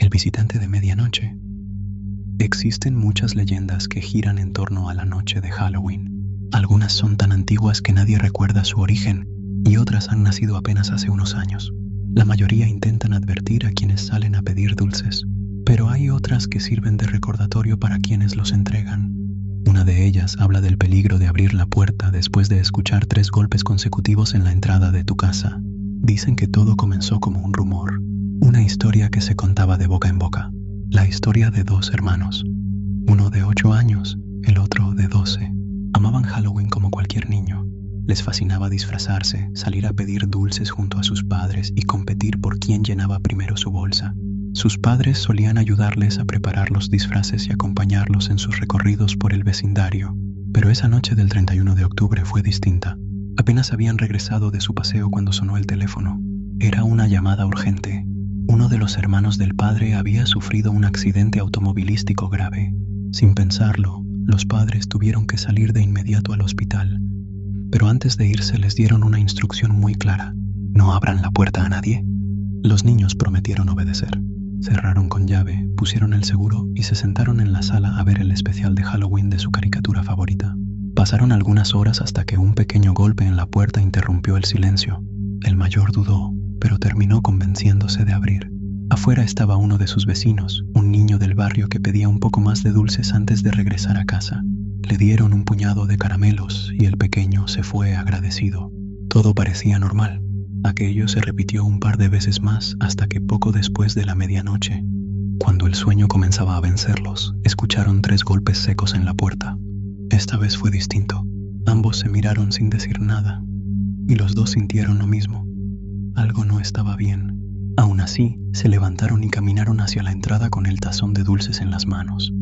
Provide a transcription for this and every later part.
El visitante de medianoche. Existen muchas leyendas que giran en torno a la noche de Halloween. Algunas son tan antiguas que nadie recuerda su origen y otras han nacido apenas hace unos años. La mayoría intentan advertir a quienes salen a pedir dulces, pero hay otras que sirven de recordatorio para quienes los entregan. Una de ellas habla del peligro de abrir la puerta después de escuchar 3 golpes consecutivos en la entrada de tu casa. Dicen que todo comenzó como un rumor, una historia que se contaba de boca en boca. La historia de 2 hermanos, uno de 8 años, el otro de 12. Amaban Halloween como cualquier niño. Les fascinaba disfrazarse, salir a pedir dulces junto a sus padres y competir por quién llenaba primero su bolsa. Sus padres solían ayudarles a preparar los disfraces y acompañarlos en sus recorridos por el vecindario. Pero esa noche del 31 de octubre fue distinta. Apenas habían regresado de su paseo cuando sonó el teléfono. Era una llamada urgente. Uno de los hermanos del padre había sufrido un accidente automovilístico grave. Sin pensarlo, los padres tuvieron que salir de inmediato al hospital. Pero antes de irse les dieron una instrucción muy clara: no abran la puerta a nadie. Los niños prometieron obedecer. Cerraron con llave, pusieron el seguro y se sentaron en la sala a ver el especial de Halloween de su caricatura favorita. Pasaron algunas horas hasta que un pequeño golpe en la puerta interrumpió el silencio. El mayor dudó, pero terminó convenciéndose de abrir. Afuera estaba uno de sus vecinos, un niño del barrio que pedía un poco más de dulces antes de regresar a casa. Le dieron un puñado de caramelos y el pequeño se fue agradecido. Todo parecía normal. Aquello se repitió un par de veces más hasta que poco después de la medianoche, cuando el sueño comenzaba a vencerlos, escucharon 3 golpes secos en la puerta. Esta vez fue distinto. Ambos se miraron sin decir nada, y los dos sintieron lo mismo. Algo no estaba bien. Aún así, se levantaron y caminaron hacia la entrada con el tazón de dulces en las manos.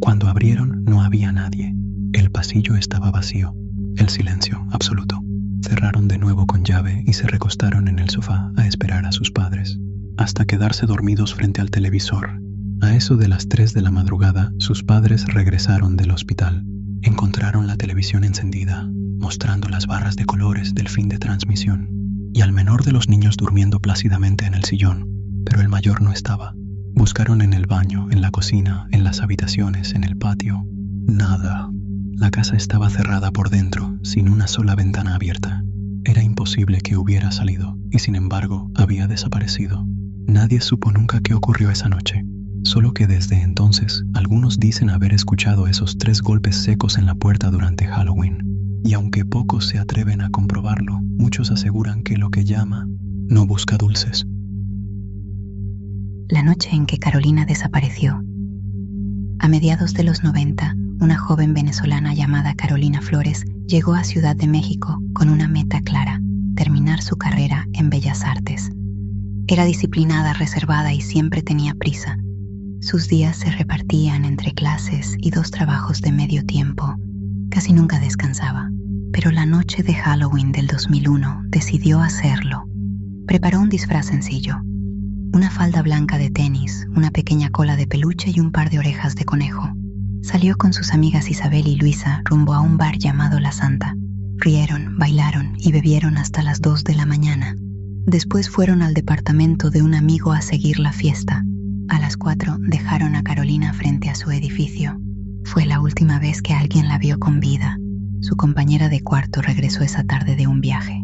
Cuando abrieron, no había nadie. El pasillo estaba vacío. El silencio absoluto. Cerraron de nuevo con llave y se recostaron en el sofá a esperar a sus padres, hasta quedarse dormidos frente al televisor. A eso de las 3 de la madrugada, sus padres regresaron del hospital. Encontraron la televisión encendida, mostrando las barras de colores del fin de transmisión, y al menor de los niños durmiendo plácidamente en el sillón, pero el mayor no estaba. Buscaron en el baño, en la cocina, en las habitaciones, en el patio. Nada. La casa estaba cerrada por dentro, sin una sola ventana abierta. Era imposible que hubiera salido, y sin embargo, había desaparecido. Nadie supo nunca qué ocurrió esa noche. Solo que desde entonces, algunos dicen haber escuchado esos 3 golpes secos en la puerta durante Halloween. Y aunque pocos se atreven a comprobarlo, muchos aseguran que lo que llama no busca dulces. La noche en que Carolina desapareció. A mediados de los 90, una joven venezolana llamada Carolina Flores llegó a Ciudad de México con una meta clara: terminar su carrera en Bellas Artes. Era disciplinada, reservada y siempre tenía prisa. Sus días se repartían entre clases y 2 trabajos de medio tiempo. Casi nunca descansaba, pero la noche de Halloween del 2001 decidió hacerlo. Preparó un disfraz sencillo: una falda blanca de tenis, una pequeña cola de peluche y un par de orejas de conejo. Salió con sus amigas Isabel y Luisa rumbo a un bar llamado La Santa. Rieron, bailaron y bebieron hasta las 2 de la mañana. Después fueron al departamento de un amigo a seguir la fiesta. A las 4 dejaron a Carolina frente a su edificio. Fue la última vez que alguien la vio con vida. Su compañera de cuarto regresó esa tarde de un viaje.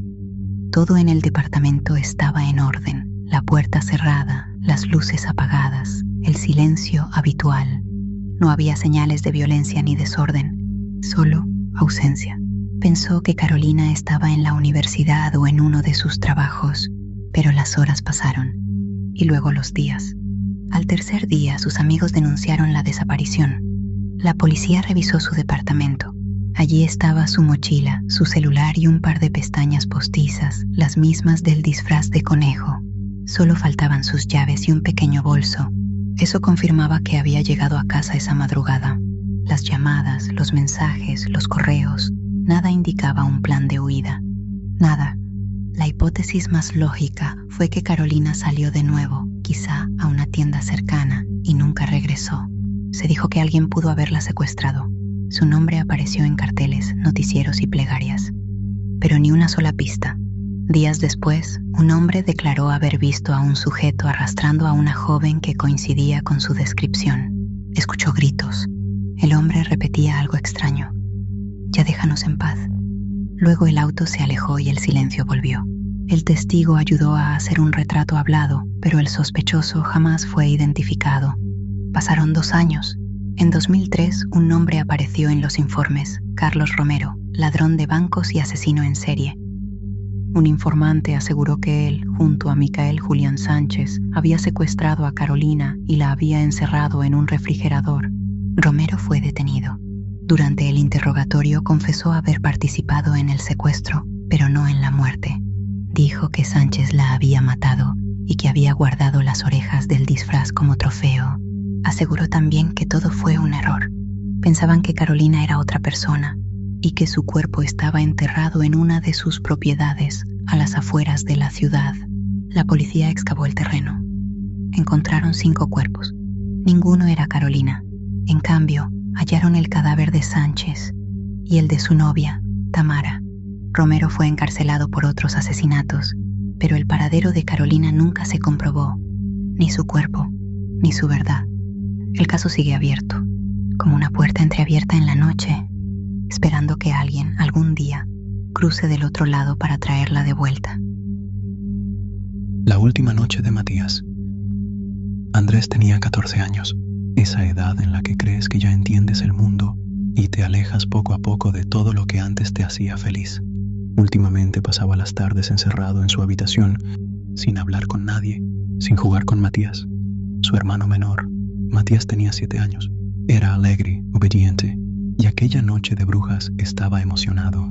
Todo en el departamento estaba en orden. La puerta cerrada, las luces apagadas, el silencio habitual. No había señales de violencia ni desorden, solo ausencia. Pensó que Carolina estaba en la universidad o en uno de sus trabajos, pero las horas pasaron, y luego los días. Al tercer día, sus amigos denunciaron la desaparición. La policía revisó su departamento. Allí estaba su mochila, su celular y un par de pestañas postizas, las mismas del disfraz de conejo. Solo faltaban sus llaves y un pequeño bolso. Eso confirmaba que había llegado a casa esa madrugada. Las llamadas, los mensajes, los correos, nada indicaba un plan de huida. Nada. La hipótesis más lógica fue que Carolina salió de nuevo, quizá a una tienda cercana, y nunca regresó. Se dijo que alguien pudo haberla secuestrado. Su nombre apareció en carteles, noticieros y plegarias. Pero ni una sola pista. Días después, un hombre declaró haber visto a un sujeto arrastrando a una joven que coincidía con su descripción. Escuchó gritos. El hombre repetía algo extraño. «Ya déjanos en paz». Luego el auto se alejó y el silencio volvió. El testigo ayudó a hacer un retrato hablado, pero el sospechoso jamás fue identificado. Pasaron 2 años. En 2003, un nombre apareció en los informes: Carlos Romero, ladrón de bancos y asesino en serie. Un informante aseguró que él, junto a Micael Julián Sánchez, había secuestrado a Carolina y la había encerrado en un refrigerador. Romero fue detenido. Durante el interrogatorio confesó haber participado en el secuestro, pero no en la muerte. Dijo que Sánchez la había matado y que había guardado las orejas del disfraz como trofeo. Aseguró también que todo fue un error. Pensaban que Carolina era otra persona y que su cuerpo estaba enterrado en una de sus propiedades a las afueras de la ciudad. La policía excavó el terreno. Encontraron 5 cuerpos. Ninguno era Carolina. En cambio, hallaron el cadáver de Sánchez y el de su novia, Tamara. Romero fue encarcelado por otros asesinatos, pero el paradero de Carolina nunca se comprobó, ni su cuerpo, ni su verdad. El caso sigue abierto, como una puerta entreabierta en la noche, esperando que alguien, algún día, cruce del otro lado para traerla de vuelta. La última noche de Matías. Andrés tenía 14 años, esa edad en la que crees que ya entiendes el mundo y te alejas poco a poco de todo lo que antes te hacía feliz. Últimamente pasaba las tardes encerrado en su habitación, sin hablar con nadie, sin jugar con Matías, su hermano menor. Matías tenía 7 años, era alegre, obediente, y aquella noche de brujas estaba emocionado.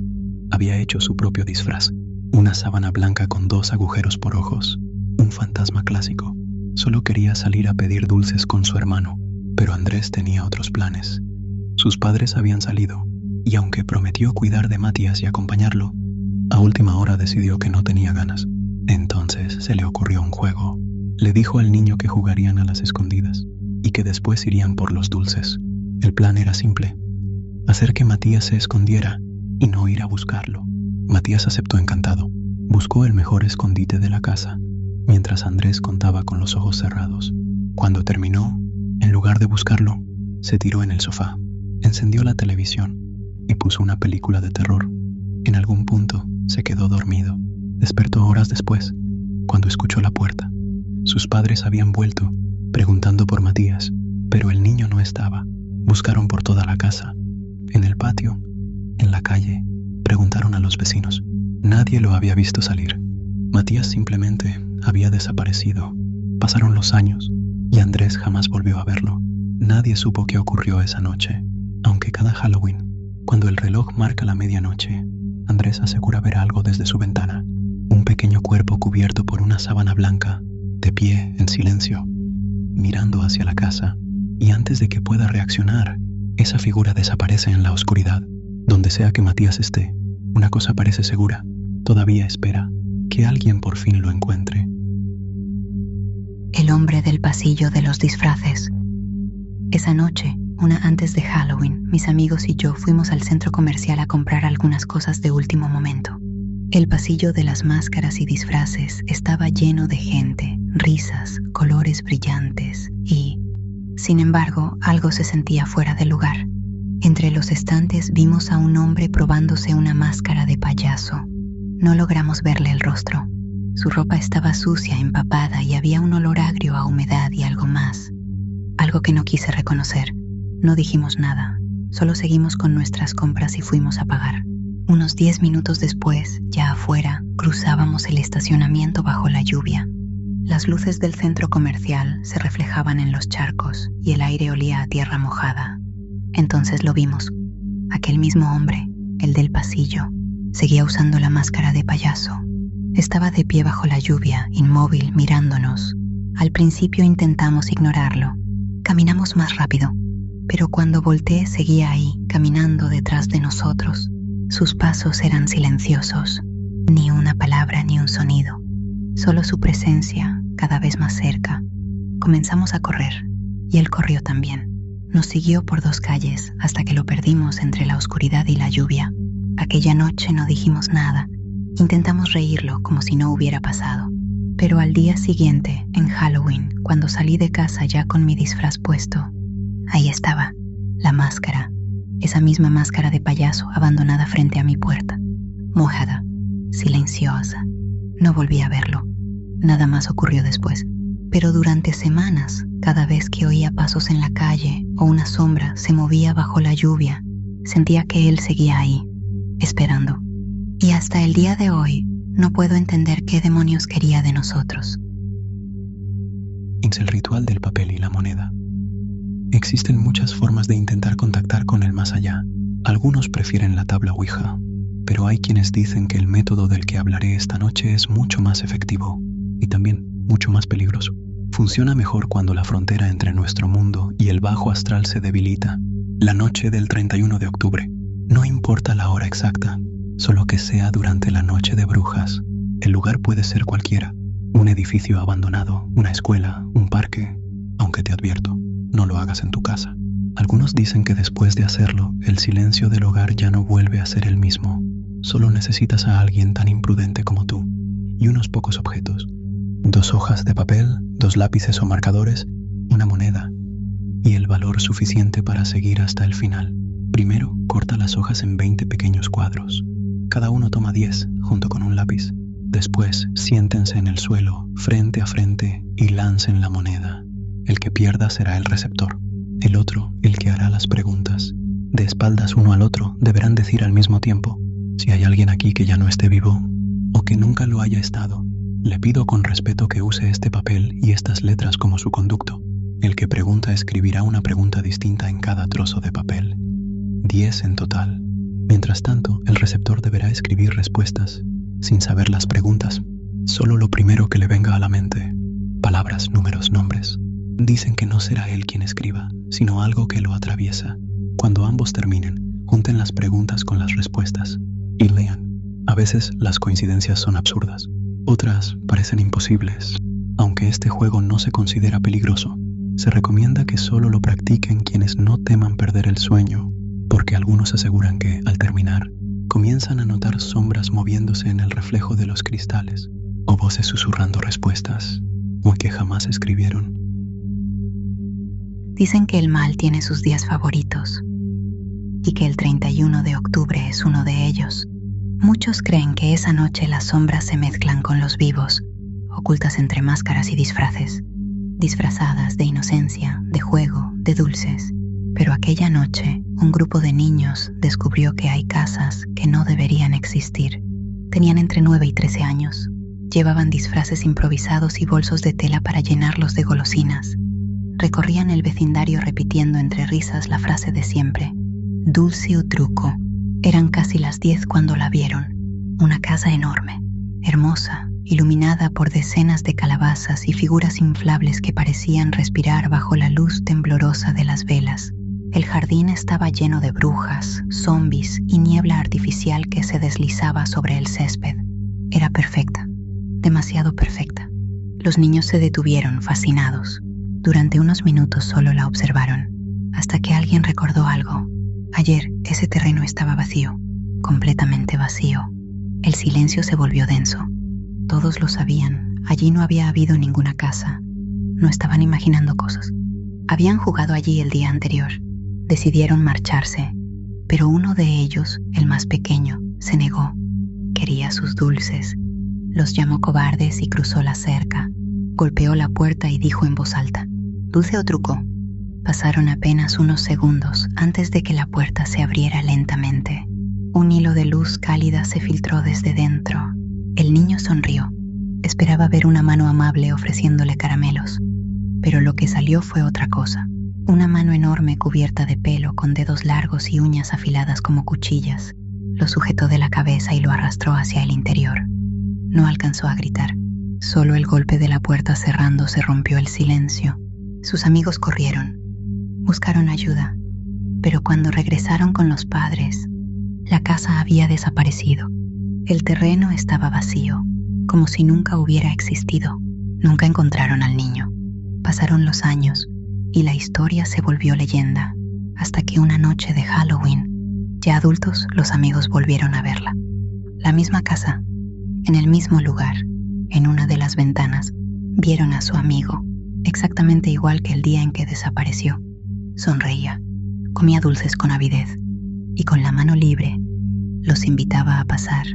Había hecho su propio disfraz, una sábana blanca con 2 agujeros por ojos, un fantasma clásico. Solo quería salir a pedir dulces con su hermano, pero Andrés tenía otros planes. Sus padres habían salido, y aunque prometió cuidar de Matías y acompañarlo, a última hora decidió que no tenía ganas. Entonces se le ocurrió un juego. Le dijo al niño que jugarían a las escondidas y que después irían por los dulces. El plan era simple: hacer que Matías se escondiera y no ir a buscarlo. Matías aceptó encantado. Buscó el mejor escondite de la casa, mientras Andrés contaba con los ojos cerrados. Cuando terminó, en lugar de buscarlo, se tiró en el sofá, encendió la televisión y puso una película de terror. En algún punto se quedó dormido. Despertó horas después, cuando escuchó la puerta. Sus padres habían vuelto, preguntando por Matías, pero el niño no estaba. Buscaron por toda la casa, en el patio, en la calle. Preguntaron a los vecinos. Nadie lo había visto salir. Matías simplemente había desaparecido. Pasaron los años y Andrés jamás volvió a verlo. Nadie supo qué ocurrió esa noche, aunque cada Halloween, cuando el reloj marca la medianoche, Andrés asegura ver algo desde su ventana. Un pequeño cuerpo cubierto por una sábana blanca, de pie, en silencio, mirando hacia la casa, y antes de que pueda reaccionar, esa figura desaparece en la oscuridad. Donde sea que Matías esté, una cosa parece segura: todavía espera que alguien por fin lo encuentre. El hombre del pasillo de los disfraces. Esa noche, una antes de Halloween, mis amigos y yo fuimos al centro comercial a comprar algunas cosas de último momento. El pasillo de las máscaras y disfraces estaba lleno de gente, risas, colores brillantes y, sin embargo, algo se sentía fuera de lugar. Entre los estantes vimos a un hombre probándose una máscara de payaso. No logramos verle el rostro. Su ropa estaba sucia, empapada, y había un olor agrio a humedad y algo más. Algo que no quise reconocer. No dijimos nada, solo seguimos con nuestras compras y fuimos a pagar. Unos 10 minutos después, ya afuera, cruzábamos el estacionamiento bajo la lluvia. Las luces del centro comercial se reflejaban en los charcos y el aire olía a tierra mojada. Entonces lo vimos. Aquel mismo hombre, el del pasillo, seguía usando la máscara de payaso. Estaba de pie bajo la lluvia, inmóvil, mirándonos. Al principio intentamos ignorarlo. Caminamos más rápido, pero cuando volteé seguía ahí, caminando detrás de nosotros. Sus pasos eran silenciosos, ni una palabra ni un sonido, solo su presencia cada vez más cerca. Comenzamos a correr, y él corrió también. Nos siguió por 2 calles hasta que lo perdimos entre la oscuridad y la lluvia. Aquella noche no dijimos nada, Intentamos reírlo como si no hubiera pasado. Pero al día siguiente, en Halloween, cuando salí de casa ya con mi disfraz puesto, ahí estaba, la máscara, esa misma máscara de payaso abandonada frente a mi puerta, mojada, silenciosa. No volví a verlo. Nada más ocurrió después. Pero durante semanas, cada vez que oía pasos en la calle o una sombra se movía bajo la lluvia, sentía que él seguía ahí, esperando. Y hasta el día de hoy, no puedo entender qué demonios quería de nosotros. Es el ritual del papel y la moneda. Existen muchas formas de intentar contactar con el más allá. Algunos prefieren la tabla Ouija, pero hay quienes dicen que el método del que hablaré esta noche es mucho más efectivo y también mucho más peligroso. Funciona mejor cuando la frontera entre nuestro mundo y el bajo astral se debilita. La noche del 31 de octubre. No importa la hora exacta, solo que sea durante la noche de brujas. El lugar puede ser cualquiera. Un edificio abandonado, una escuela, un parque. Aunque te advierto, no lo hagas en tu casa. Algunos dicen que después de hacerlo, el silencio del hogar ya no vuelve a ser el mismo. Solo necesitas a alguien tan imprudente como tú y unos pocos objetos. 2 hojas de papel, 2 lápices o marcadores, una moneda y el valor suficiente para seguir hasta el final. Primero, corta las hojas en 20 pequeños cuadros. Cada uno toma 10 junto con un lápiz. Después, siéntense en el suelo, frente a frente, y lancen la moneda. El que pierda será el receptor. El otro, el que hará las preguntas. De espaldas uno al otro, deberán decir al mismo tiempo: si hay alguien aquí que ya no esté vivo, o que nunca lo haya estado, le pido con respeto que use este papel y estas letras como su conducto. El que pregunta escribirá una pregunta distinta en cada trozo de papel. 10 en total. Mientras tanto, el receptor deberá escribir respuestas, sin saber las preguntas. Solo lo primero que le venga a la mente. Palabras, números, nombres. Dicen que no será él quien escriba, sino algo que lo atraviesa. Cuando ambos terminen, junten las preguntas con las respuestas y lean. A veces las coincidencias son absurdas. Otras parecen imposibles. Aunque este juego no se considera peligroso, se recomienda que solo lo practiquen quienes no teman perder el sueño, porque algunos aseguran que, al terminar, comienzan a notar sombras moviéndose en el reflejo de los cristales, o voces susurrando respuestas, o que jamás escribieron. Dicen que el mal tiene sus días favoritos, y que el 31 de octubre es uno de ellos. Muchos creen que esa noche las sombras se mezclan con los vivos, ocultas entre máscaras y disfraces, disfrazadas de inocencia, de juego, de dulces. Pero aquella noche, un grupo de niños descubrió que hay casas que no deberían existir. Tenían entre 9 y 13 años. Llevaban disfraces improvisados y bolsos de tela para llenarlos de golosinas. Recorrían el vecindario repitiendo entre risas la frase de siempre: Dulce o truco. Eran casi las 10 cuando la vieron. Una casa enorme, hermosa, iluminada por decenas de calabazas y figuras inflables que parecían respirar bajo la luz temblorosa de las velas. El jardín estaba lleno de brujas, zombies y niebla artificial que se deslizaba sobre el césped. Era perfecta, demasiado perfecta. Los niños se detuvieron, fascinados. Durante unos minutos solo la observaron, hasta que alguien recordó algo. Ayer ese terreno estaba vacío, completamente vacío. El silencio se volvió denso. Todos lo sabían, allí no había habido ninguna casa. No estaban imaginando cosas. Habían jugado allí el día anterior. Decidieron marcharse, pero uno de ellos, el más pequeño, se negó. Quería sus dulces. Los llamó cobardes y cruzó la cerca. Golpeó la puerta y dijo en voz alta: ¿Dulce o truco? Pasaron apenas unos segundos antes de que la puerta se abriera lentamente. Un hilo de luz cálida se filtró desde dentro. El niño sonrió. Esperaba ver una mano amable ofreciéndole caramelos. Pero lo que salió fue otra cosa. Una mano enorme cubierta de pelo con dedos largos y uñas afiladas como cuchillas. Lo sujetó de la cabeza y lo arrastró hacia el interior. No alcanzó a gritar. Solo el golpe de la puerta cerrándose rompió el silencio. Sus amigos corrieron. Buscaron ayuda. Pero cuando regresaron con los padres, la casa había desaparecido. El terreno estaba vacío, como si nunca hubiera existido. Nunca encontraron al niño. Pasaron los años y la historia se volvió leyenda, hasta que una noche de Halloween, ya adultos, los amigos volvieron a verla. La misma casa, En el mismo lugar, en una de las ventanas, vieron a su amigo, exactamente igual que el día en que desapareció. Sonreía, comía dulces con avidez y con la mano libre los invitaba a pasar